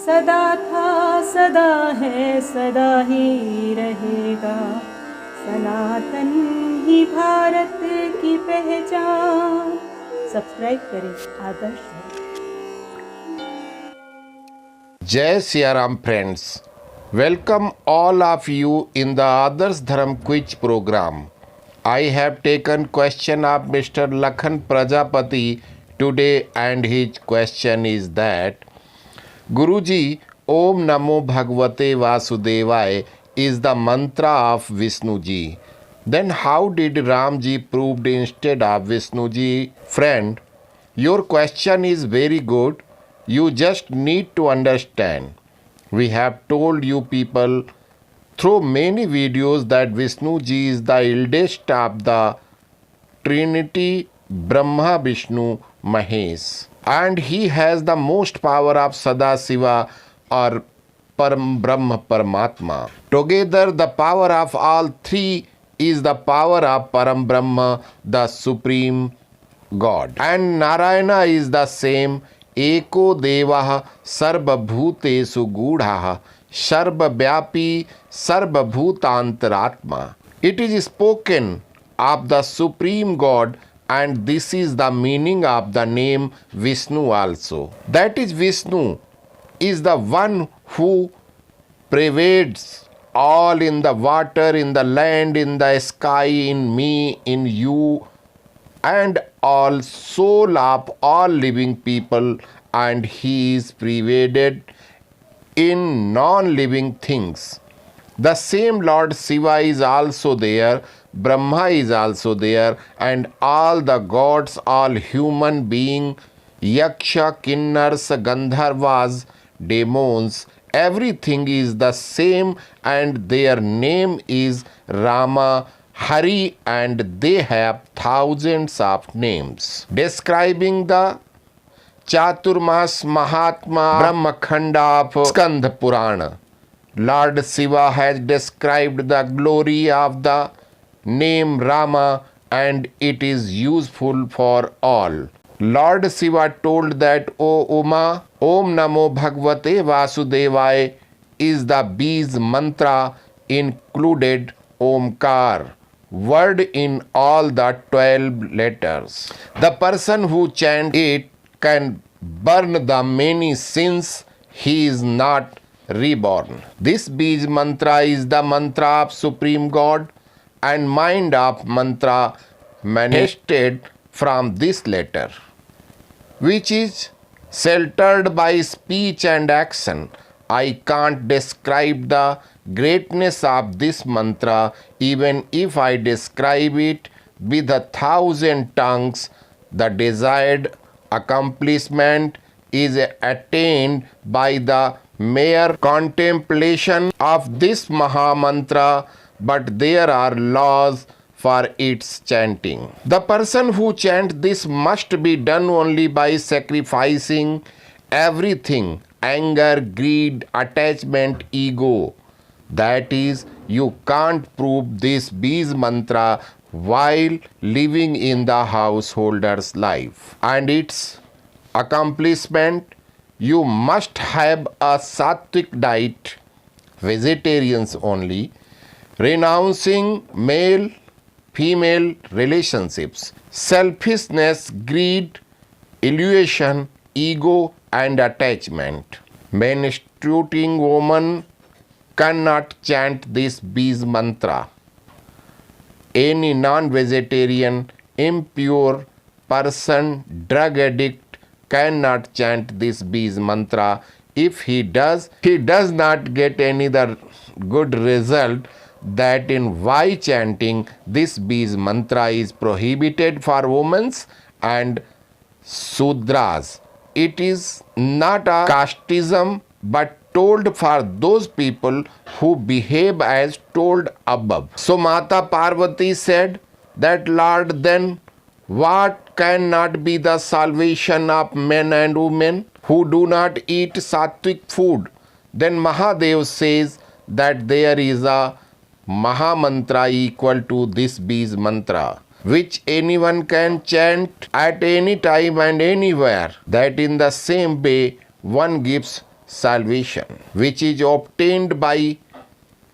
सदा था, सदा है, सदा ही रहेगा। सनातन ही भारत की पहचान। सब्सक्राइब करें आदर्श धर्म। Jai Siaram friends, welcome all of you in the Adarsh Dharam quiz program. I have taken question of Mr. Lakhan Prajapati today and his question is that Guruji, Om Namo Bhagavate Vasudevaya is the mantra of Vishnuji. Then how did Ramji proved instead of Vishnuji? Friend, your question is very good. You just need to understand. We have told you people through many videos that Vishnuji is the eldest of the Trinity Brahma Vishnu Mahesh, and he has the most power of Sadasiva or Param Brahma Paramatma. Together the power of all three is the power of Param Brahma, the Supreme God. And Narayana is the same. Eko Devah Sarvabhutesu Gudha Sarvavyapi Sarvabhutantaratma. It is spoken of the Supreme God, and this is the meaning of the name Vishnu also. That is, Vishnu is the one who pervades all in the water, in the land, in the sky, in me, in you, and all soul of all living people, and he is pervaded in non-living things. The same Lord Shiva is also there, Brahma is also there, and all the gods, all human beings, Yaksha, Kinnars, Gandharvas, demons, everything is the same, and their name is Rama, Hari, and they have thousands of names. Describing the Chaturmas Mahatma Brahmakhanda of Skanda Purana, Lord Shiva has described the glory of the name Rama, and it is useful for all. Lord Shiva told that, O Uma, Om Namo Bhagavate Vasudevaya is the Bij mantra, included Omkar word in all the 12 letters. The person who chants it can burn the many sins. He is not reborn. This Bij mantra is the mantra of Supreme God, and mind of mantra manifested from this letter, which is sheltered by speech and action. I can't describe the greatness of this mantra. Even if I describe it with 1,000 tongues, the desired accomplishment is attained by the mere contemplation of this Maha Mantra, but there are laws for its chanting. The person who chants this must be done only by sacrificing everything: anger, greed, attachment, ego. That is, you can't prove this Bij mantra while living in the householder's life. And its accomplishment, you must have a sattvic diet, vegetarians only, renouncing male female relationships, selfishness, greed, illusion, ego, and attachment. Menstruating woman cannot chant this Bij mantra. Any non-vegetarian, impure person, drug addict cannot chant this Bij mantra. If he does not get any other good result. That in why chanting this Bij mantra is prohibited for women and Sudras. It is not a casteism, but told for those people who behave as told above. So Mata Parvati said that, Lord, then what cannot be the salvation of men and women who do not eat sattvic food? Then Mahadev says that there is a Maha Mantra equal to this Bij mantra, which anyone can chant at any time and anywhere. That in the same way one gives salvation, which is obtained by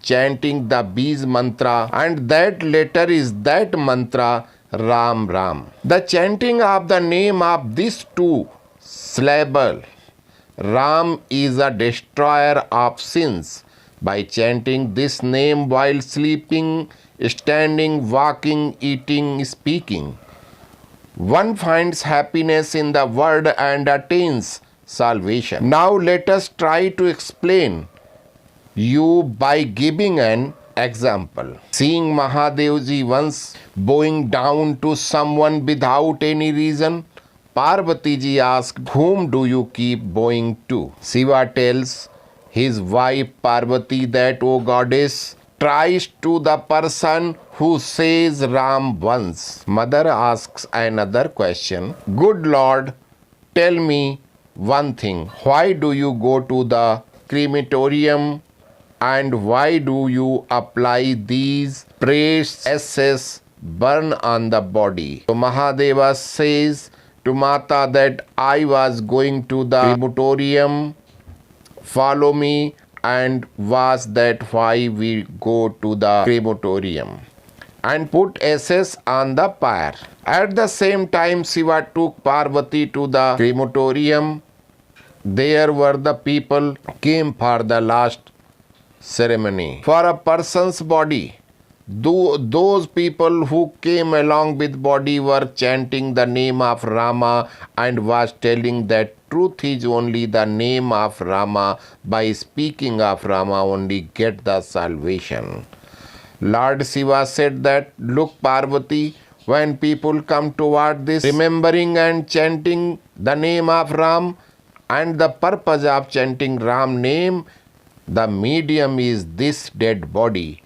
chanting the Bij mantra, and that letter is that mantra Ram Ram. The chanting of the name of these two syllables, Ram, is a destroyer of sins. By chanting this name while sleeping, standing, walking, eating, speaking, one finds happiness in the word and attains salvation. Now let us try to explain you by giving an example. Seeing Mahadevji once bowing down to someone without any reason, Parvati ji asked, "Whom do you keep bowing to?" Shiva tells his wife Parvati that, "O goddess, tries to the person who says Ram once." Mother asks another question, "Good Lord, tell me one thing. Why do you go to the crematorium and why do you apply these prayers ashes burn on the body?" So Mahadeva says to Mata that, "I was going to the crematorium, follow me and was that why we go to the crematorium and put ashes on the pyre." At the same time, Shiva took Parvati to the crematorium. There were the people came for the last ceremony. For a person's body, those people who came along with body were chanting the name of Rama and was telling that truth is only the name of Rama. By speaking of Rama only get the salvation. Lord Shiva said that, "Look Parvati, when people come toward this remembering and chanting the name of Ram and the purpose of chanting Ram name, the medium is this dead body.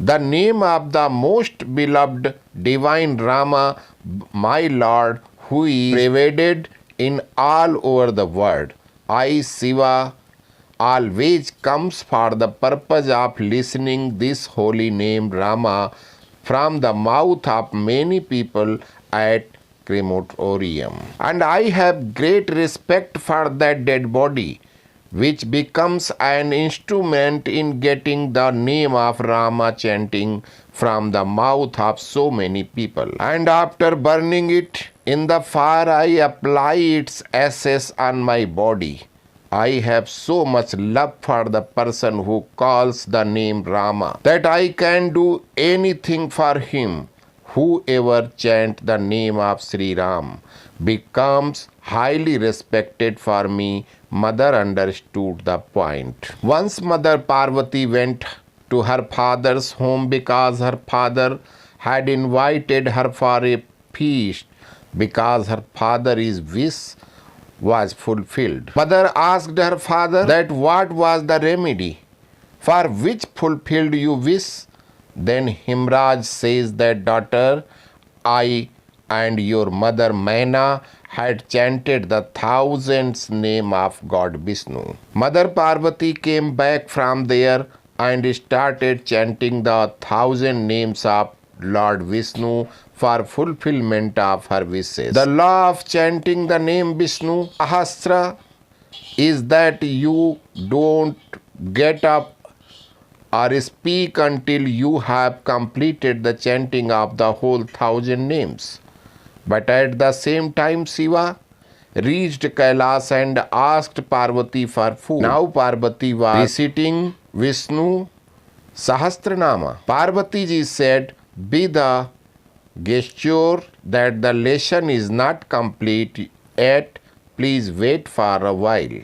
The name of the most beloved divine Rama, my Lord, who is pervaded in all over the world. I, Shiva, always comes for the purpose of listening this holy name Rama from the mouth of many people at crematorium. And I have great respect for that dead body, which becomes an instrument in getting the name of Rama chanting from the mouth of so many people. And after burning it in the fire, I apply its ashes on my body. I have so much love for the person who calls the name Rama that I can do anything for him. Whoever chants the name of Sri Ram becomes highly respected for me." Mother understood the point. Once Mother Parvati went to her father's home because her father had invited her for a feast because her father's wish was fulfilled. Mother asked her father that what was the remedy for which fulfilled you wish. Then Himraj says that, "Daughter, I and your mother Maina had chanted the thousands name of God Vishnu." Mother Parvati came back from there and started chanting the 1,000 names of Lord Vishnu for fulfillment of her wishes. The law of chanting the name Vishnu Sahasra is that you don't get up or speak until you have completed the chanting of the whole 1,000 names. But at the same time, Shiva reached Kailas and asked Parvati for food. Now Parvati was reciting Vishnu Sahasranama. Parvati ji said, "Be the gesture that the lesson is not complete yet. Please wait for a while."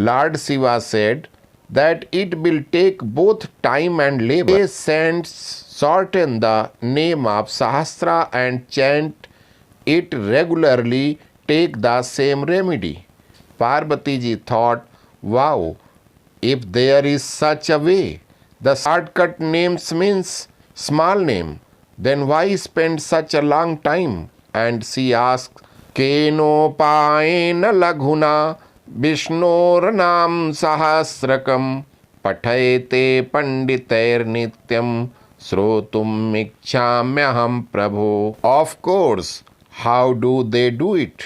Lord Shiva said that it will take both time and labor. They shorten the name of Sahasra and chant it regularly, take the same remedy. Parvati ji thought, wow, if there is such a way, the shortcut names means small name, then why spend such a long time? And she asked, Kenopaena laghuna Vishnor nam sahasrakam pathayate panditair nityam srotum ikchamyaham prabhu. Of course, how do they do it?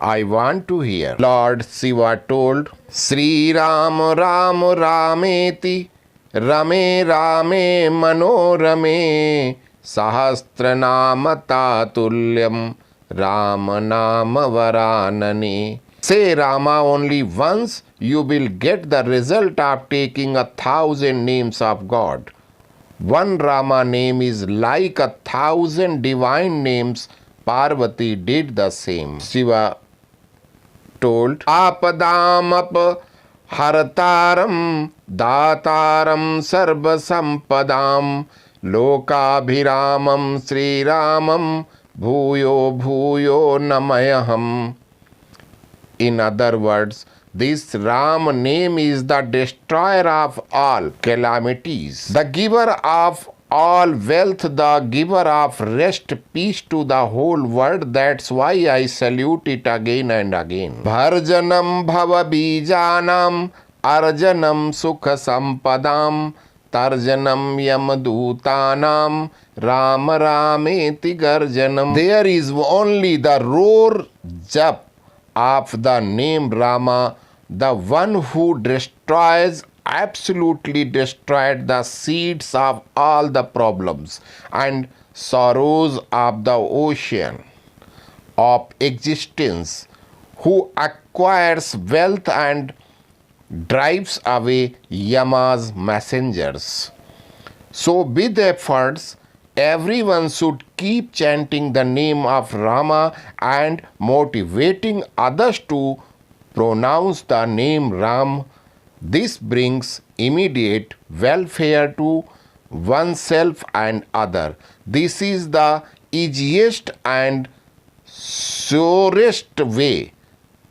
I want to hear. Lord Shiva told, Sri Ram Ram Rameti Rame Rame Manorame Sahasranama Tatulyam Rama Nama Varanane. Say Rama only once, you will get the result of taking 1,000 names of God. One Rama name is like 1,000 divine names. Parvati did the same. Shiva told, Apadam harataram dataram sarva sampadam lokabhiramam Sri Ramam bhuyo bhuyo namayaham. In other words, this Ram name is the destroyer of all calamities, the giver of all wealth, the giver of rest, peace to the whole world. That's why I salute it again and again. Bharjanam bhava bijanam arjanam sukha sampadam tarjanam yamadutanam Rama Rameti garjanam. There is only the roar jap of the name Rama, the one who destroys, absolutely destroyed the seeds of all the problems and sorrows of the ocean of existence, who acquires wealth and drives away Yama's messengers. So with efforts, everyone should keep chanting the name of Rama and motivating others to pronounce the name Ram. This brings immediate welfare to oneself and other. This is the easiest and surest way.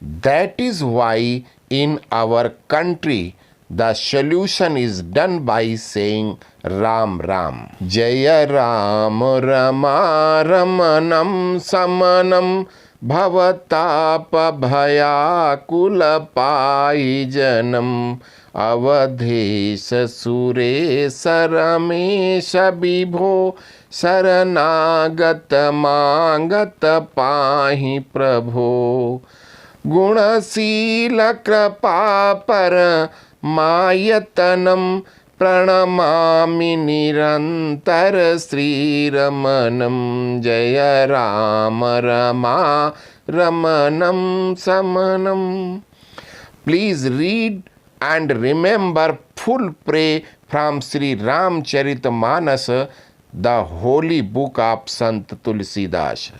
That is why in our country the solution is done by saying Ram Ram. Jaya Ram Rama Ramanam Samanam Bhavatapa Bhayakula Janam Avadhesha Suresa Ramesha Bibho Saranagata Mangata Pahi Prabho Gunasila Krapa Para Mayatanam Pranamami Nirantar Sri Ramanam Jaya Rama Rama Ramanam Samanam. Please read and remember full pray from Sri Ramcharitmanas, the holy book of Sant Tulsidas.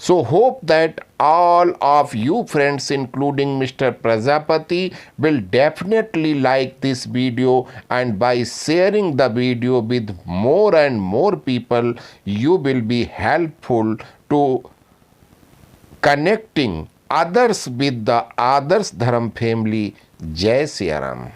So hope that all of you friends, including Mr. Prajapati, will definitely like this video, and by sharing the video with more and more people, you will be helpful to connecting others with the Adarsh Dharam family. Jai Siya Ram.